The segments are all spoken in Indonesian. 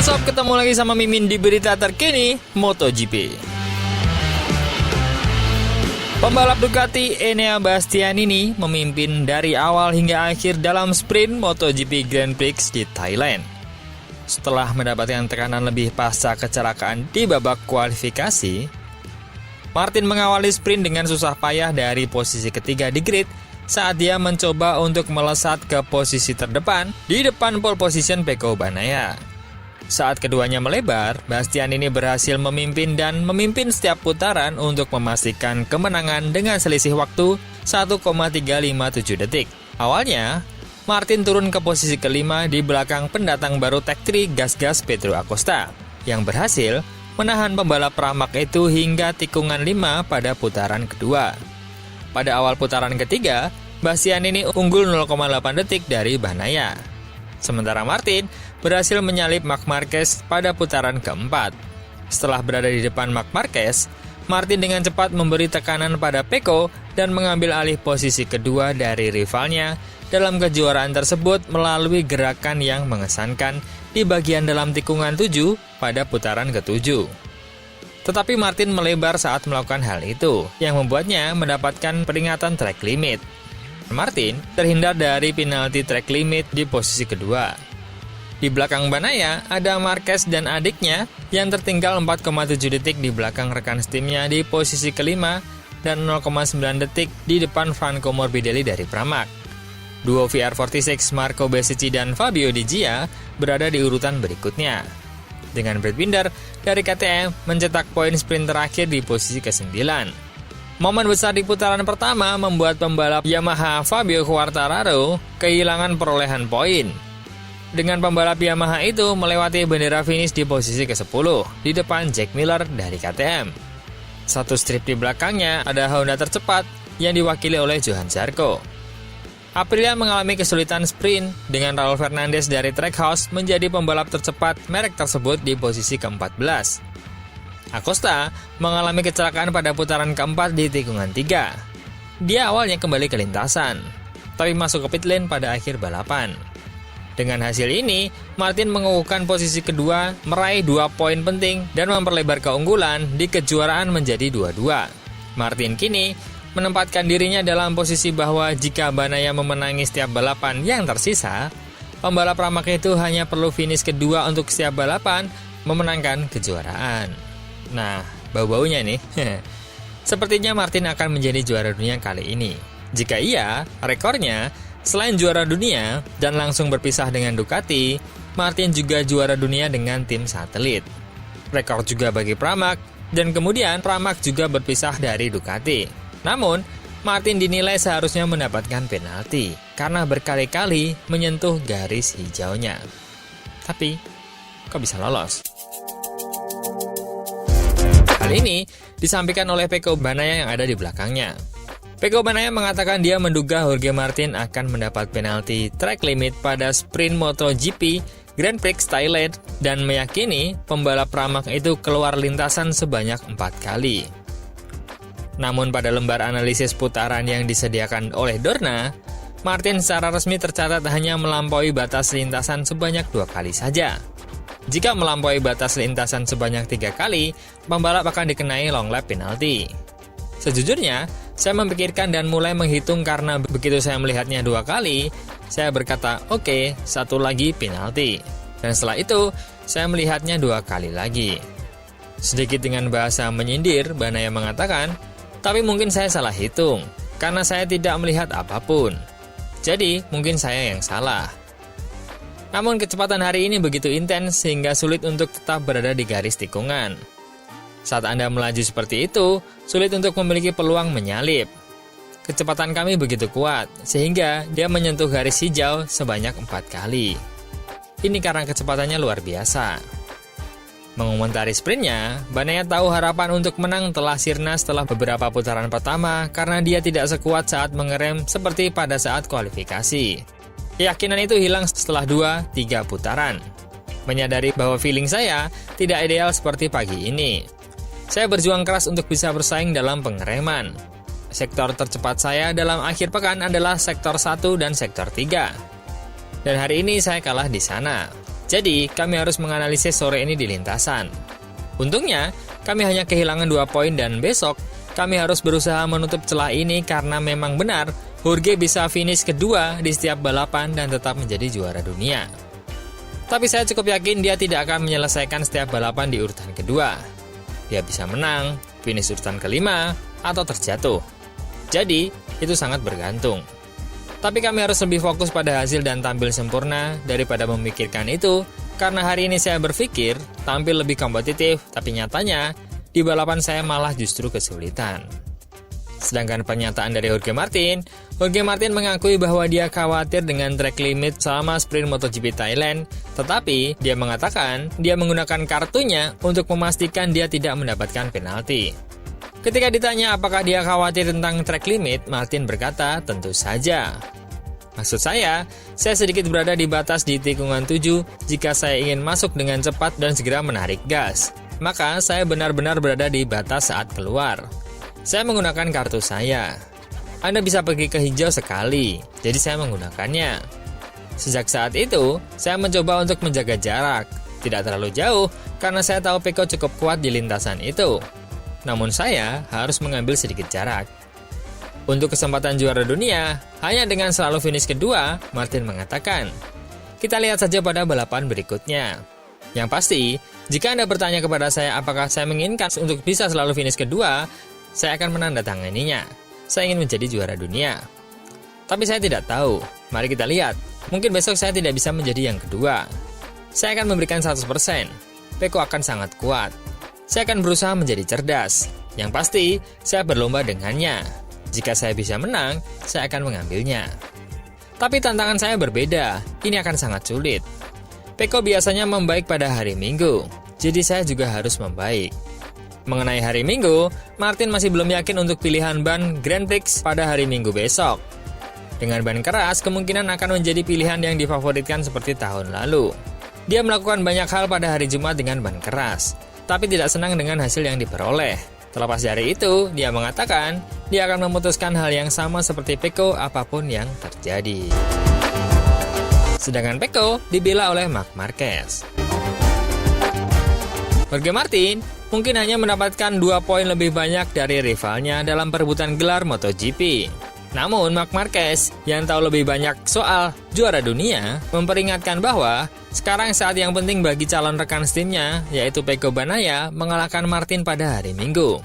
Sob, ketemu lagi sama Mimin di berita terkini MotoGP. Pembalap Ducati Enea Bastianini memimpin dari awal hingga akhir dalam sprint MotoGP Grand Prix di Thailand. Setelah mendapatkan tekanan lebih pasca kecelakaan di babak kualifikasi, Martin mengawali sprint dengan susah payah dari posisi ketiga di grid saat dia mencoba untuk melesat ke posisi terdepan di depan pole position Pecco Bagnaia. Saat keduanya melebar, Bastianini berhasil memimpin setiap putaran untuk memastikan kemenangan dengan selisih waktu 1,357 detik. Awalnya, Martin turun ke posisi kelima di belakang pendatang baru Tech 3 gas-gas Pedro Acosta, yang berhasil menahan pembalap Pramac itu hingga tikungan 5 pada putaran kedua. Pada awal putaran ketiga, Bastianini unggul 0,8 detik dari Bagnaia. Sementara Martin berhasil menyalip Marc Marquez pada putaran keempat. Setelah berada di depan Marc Marquez, Martin dengan cepat memberi tekanan pada Pecco dan mengambil alih posisi kedua dari rivalnya dalam kejuaraan tersebut melalui gerakan yang mengesankan di bagian dalam tikungan 7 pada putaran ke-7. Tetapi Martin melebar saat melakukan hal itu, yang membuatnya mendapatkan peringatan track limit. Martin terhindar dari penalti track limit di posisi kedua. Di belakang Bagnaia ada Marquez dan adiknya yang tertinggal 4,7 detik di belakang rekan setimnya di posisi kelima dan 0,9 detik di depan Franco Morbidelli dari Pramac. Duo VR46 Marco Bezzecchi dan Fabio Di Gia berada di urutan berikutnya, dengan Brad Binder dari KTM mencetak poin sprint terakhir di posisi ke-9. Momen besar di putaran pertama membuat pembalap Yamaha Fabio Quartararo kehilangan perolehan poin. Dengan pembalap Yamaha itu melewati bendera finish di posisi ke-10 di depan Jack Miller dari KTM. Satu strip di belakangnya ada Honda tercepat yang diwakili oleh Johan Zarco. Aprilia mengalami kesulitan sprint dengan Raul Fernandez dari Trackhouse menjadi pembalap tercepat merek tersebut di posisi ke-14. Acosta mengalami kecelakaan pada putaran keempat di tikungan 3. Dia awalnya kembali ke lintasan, tapi masuk ke pit lane pada akhir balapan. Dengan hasil ini, Martin mengukuhkan posisi kedua, meraih 2 poin penting dan memperlebar keunggulan di kejuaraan menjadi 2-2. Martin kini menempatkan dirinya dalam posisi bahwa jika Bagnaia memenangi setiap balapan yang tersisa, pembalap Pramac itu hanya perlu finish kedua untuk setiap balapan memenangkan kejuaraan. Nah, bau-baunya nih. Sepertinya Martin akan menjadi juara dunia kali ini. Jika iya, rekornya selain juara dunia dan langsung berpisah dengan Ducati, Martin juga juara dunia dengan tim satelit. Rekor juga bagi Pramac, dan kemudian Pramac juga berpisah dari Ducati. Namun, Martin dinilai seharusnya mendapatkan penalti karena berkali-kali menyentuh garis hijaunya. Tapi, kok bisa lolos? Hal ini disampaikan oleh Pecco Bagnaia yang ada di belakangnya. Pecco Bagnaia mengatakan dia menduga Jorge Martin akan mendapat penalti track limit pada sprint MotoGP Grand Prix Thailand dan meyakini pembalap Pramac itu keluar lintasan sebanyak 4 kali. Namun pada lembar analisis putaran yang disediakan oleh Dorna, Martin secara resmi tercatat hanya melampaui batas lintasan sebanyak 2 kali saja. Jika melampaui batas lintasan sebanyak 3 kali, pembalap akan dikenai long lap penalti. Sejujurnya, saya memikirkan dan mulai menghitung karena begitu saya melihatnya 2 kali, saya berkata, oke, 1 lagi penalti. Dan setelah itu, saya melihatnya 2 kali lagi. Sedikit dengan bahasa menyindir, Bagnaia mengatakan, tapi mungkin saya salah hitung, karena saya tidak melihat apapun. Jadi, mungkin saya yang salah. Namun kecepatan hari ini begitu intens sehingga sulit untuk tetap berada di garis tikungan. Saat Anda melaju seperti itu, sulit untuk memiliki peluang menyalip. Kecepatan kami begitu kuat, sehingga dia menyentuh garis hijau sebanyak 4 kali. Ini karena kecepatannya luar biasa. Mengomentari sprintnya, Bagnaia tahu harapan untuk menang telah sirna setelah beberapa putaran pertama karena dia tidak sekuat saat mengerem seperti pada saat kualifikasi. Keyakinan itu hilang setelah 2-3 putaran. Menyadari bahwa feeling saya tidak ideal seperti pagi ini. Saya berjuang keras untuk bisa bersaing dalam pengereman. Sektor tercepat saya dalam akhir pekan adalah sektor 1 dan sektor 3. Dan hari ini saya kalah di sana. Jadi, kami harus menganalisis sore ini di lintasan. Untungnya, kami hanya kehilangan 2 poin dan besok, kami harus berusaha menutup celah ini karena memang benar, Jorge bisa finish kedua di setiap balapan dan tetap menjadi juara dunia. Tapi saya cukup yakin dia tidak akan menyelesaikan setiap balapan di urutan kedua. Dia bisa menang, finish urutan kelima, atau terjatuh. Jadi, itu sangat bergantung. Tapi kami harus lebih fokus pada hasil dan tampil sempurna daripada memikirkan itu, karena hari ini saya berpikir tampil lebih kompetitif, tapi nyatanya di balapan saya malah justru kesulitan. Sedangkan pernyataan dari Jorge Martin mengakui bahwa dia khawatir dengan track limit selama sprint MotoGP Thailand, tetapi dia mengatakan dia menggunakan kartunya untuk memastikan dia tidak mendapatkan penalti. Ketika ditanya apakah dia khawatir tentang track limit, Martin berkata, tentu saja. Maksud saya sedikit berada di batas di tikungan 7 jika saya ingin masuk dengan cepat dan segera menarik gas. Maka saya benar-benar berada di batas saat keluar. Saya menggunakan kartu saya. Anda bisa pergi ke hijau sekali, jadi saya menggunakannya. Sejak saat itu, saya mencoba untuk menjaga jarak. Tidak terlalu jauh, karena saya tahu Pecco cukup kuat di lintasan itu. Namun saya harus mengambil sedikit jarak. Untuk kesempatan juara dunia, hanya dengan selalu finish kedua, Martin mengatakan. Kita lihat saja pada balapan berikutnya. Yang pasti, jika Anda bertanya kepada saya apakah saya menginginkan untuk bisa selalu finish kedua, saya akan menandatanganinya. Saya ingin menjadi juara dunia. Tapi saya tidak tahu. Mari kita lihat. Mungkin besok saya tidak bisa menjadi yang kedua. Saya akan memberikan 100%. Pecco akan sangat kuat. Saya akan berusaha menjadi cerdas. Yang pasti, saya berlomba dengannya. Jika saya bisa menang, saya akan mengambilnya. Tapi tantangan saya berbeda. Ini akan sangat sulit. Pecco biasanya membaik pada hari Minggu, jadi saya juga harus membaik. Mengenai hari Minggu, Martin masih belum yakin untuk pilihan ban Grand Prix pada hari Minggu besok. Dengan ban keras, kemungkinan akan menjadi pilihan yang difavoritkan seperti tahun lalu. Dia melakukan banyak hal pada hari Jumat dengan ban keras, tapi tidak senang dengan hasil yang diperoleh. Terlepas dari itu, dia mengatakan dia akan memutuskan hal yang sama seperti Pecco apapun yang terjadi. Sedangkan Pecco dibela oleh Marc Marquez. Jorge Martin mungkin hanya mendapatkan 2 poin lebih banyak dari rivalnya dalam perebutan gelar MotoGP. Namun Marc Marquez yang tahu lebih banyak soal juara dunia memperingatkan bahwa sekarang saat yang penting bagi calon rekan timnya yaitu Pecco Bagnaia mengalahkan Martin pada hari Minggu.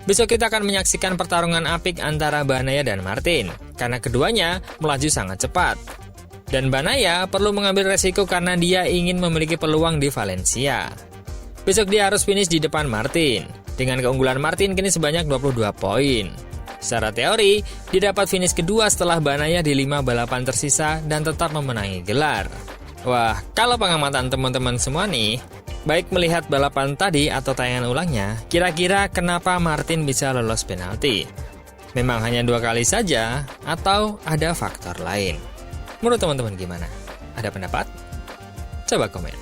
Besok kita akan menyaksikan pertarungan apik antara Bagnaia dan Martin karena keduanya melaju sangat cepat. Dan Bagnaia perlu mengambil resiko karena dia ingin memiliki peluang di Valencia. Besok dia harus finish di depan Martin. Dengan keunggulan Martin kini sebanyak 22 poin. Secara teori, dia dapat finish kedua setelah Bagnaia di 5 balapan tersisa dan tetap memenangi gelar. Wah, kalau pengamatan teman-teman semua nih, baik melihat balapan tadi atau tayangan ulangnya, kira-kira kenapa Martin bisa lolos penalti? Memang hanya 2 kali saja atau ada faktor lain? Menurut teman-teman gimana? Ada pendapat? Coba komen.